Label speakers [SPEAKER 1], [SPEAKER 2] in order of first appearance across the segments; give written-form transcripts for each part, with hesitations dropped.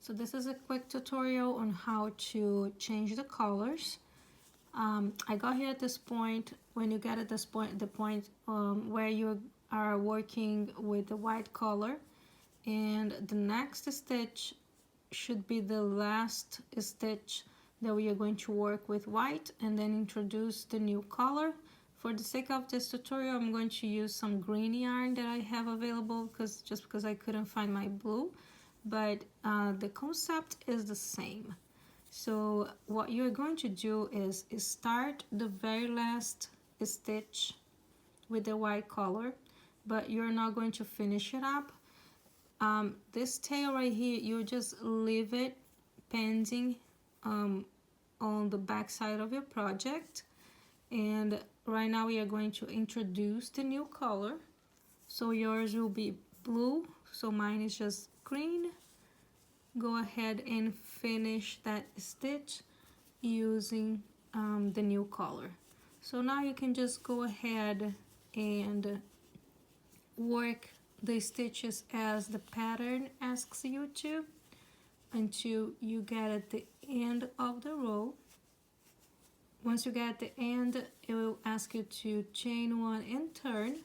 [SPEAKER 1] So this is a quick tutorial on how to change the colors. I got here at this point. When you get at this point, the point where you are working with the white color, and the next stitch should be the last stitch that we are going to work with white and then introduce the new color. For the sake of this tutorial, I'm going to use some green yarn that I have available because I couldn't find my blue, but the concept is the same. So what you're going to do is start the very last stitch with the white color, but you're not going to finish it up. This tail right here, you just leave it pending on the back side of your project. And right now we are going to introduce the new color. So yours will be blue, so mine is just green. Go ahead and finish that stitch using the new color. So now you can just go ahead and work the stitches as the pattern asks you to until you get at the end of the row. Once you get at the end, it will ask you to chain one and turn.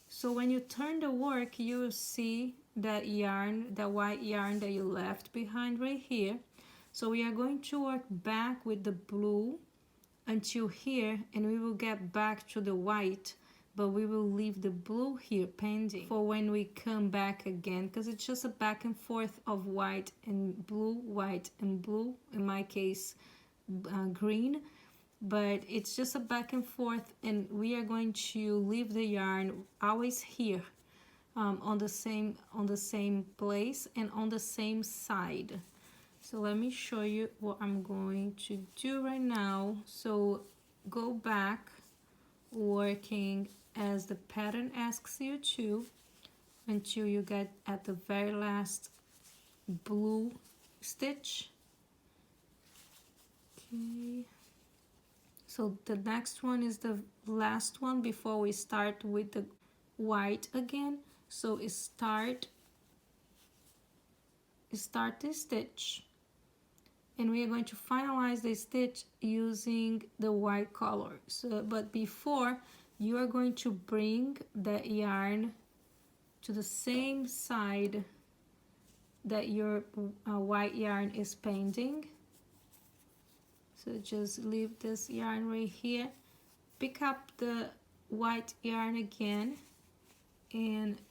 [SPEAKER 1] So when you turn the work, you will see that yarn, that white yarn that you left behind right here. So we are going to work back with the blue until here, and we will get back to the white, but we will leave the blue here pending for when we come back again, because it's just a back and forth of white and blue, in my case green, but it's just a back and forth, and we are going to leave the yarn always here on the same place and on the same side. So let me show you what I'm going to do right now. So go back working as the pattern asks you to until you get at the very last blue stitch. Okay, so the next one is the last one before we start with the white again. So start the stitch, and we are going to finalize the stitch using the white color. So but before, you are going to bring the yarn to the same side that your white yarn is pending. So just leave this yarn right here, pick up the white yarn again, and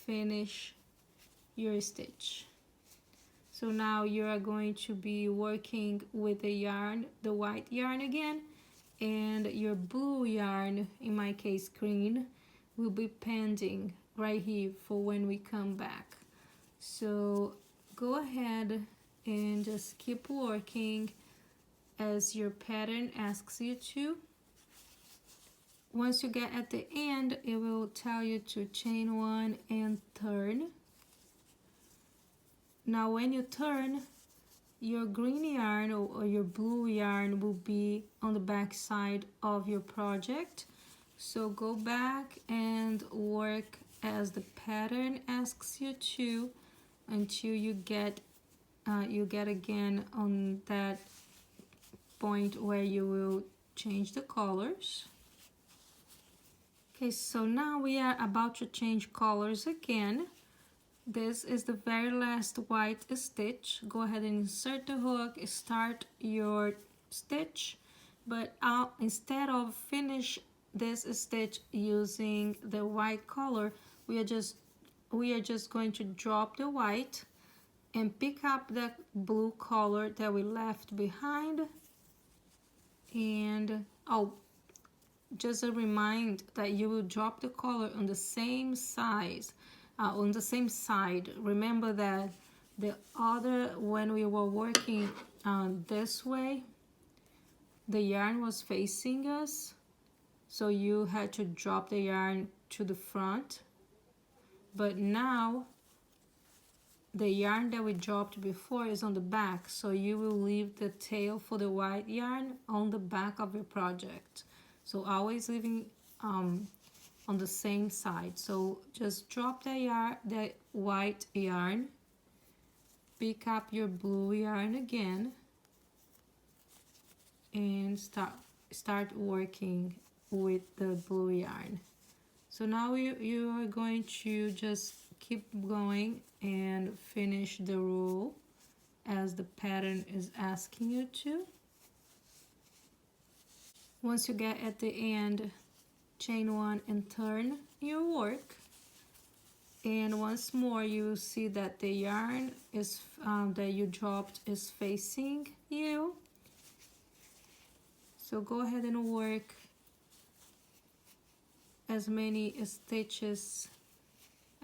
[SPEAKER 1] finish your stitch. So now you are going to be working with the yarn, the white yarn again, and your blue yarn, in my case green, will be pending right here for when we come back. So go ahead and just keep working as your pattern asks you to. Once you get at the end, it will tell you to chain one and turn. Now when you turn, your green yarn or your blue yarn will be on the back side of your project. So go back and work as the pattern asks you to until you get again on that point where you will change the colors. Okay, so now we are about to change colors again. This is the very last white stitch. Go ahead and insert the hook, start your stitch, but instead of finish this stitch using the white color, we are just going to drop the white and pick up the blue color that we left behind. And just a reminder that you will drop the color on the same size, on the same side. Remember that when we were working this way, the yarn was facing us, so you had to drop the yarn to the front. But now the yarn that we dropped before is on the back, so you will leave the tail for the white yarn on the back of your project. So always leaving on the same side. So just drop the white yarn pick up your blue yarn again and start working with the blue yarn. So now you are going to just keep going and finish the row as the pattern is asking you to. Once you get at the end, chain one and turn your work, and once more you see that the yarn is that you dropped is facing you. So go ahead and work as many stitches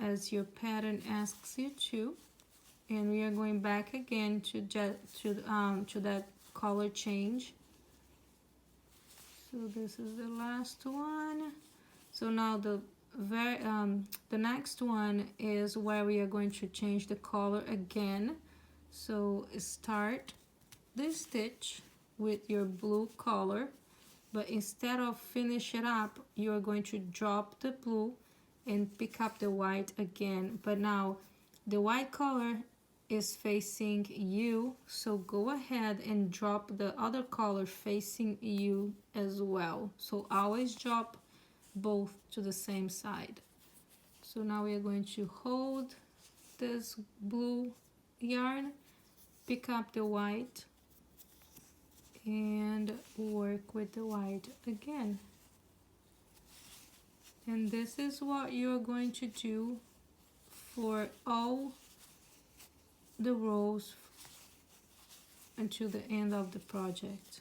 [SPEAKER 1] as your pattern asks you to, and we are going back again to that color change. So this is the last one. So now the next one is where we are going to change the color again. So start this stitch with your blue color, but instead of finish it up, you are going to drop the blue and pick up the white again. But now the white color is facing you, so go ahead and drop the other color facing you as well. So always drop both to the same side. So now we are going to hold this blue yarn, pick up the white, and work with the white again. And this is what you're going to do for all the rows until the end of the project.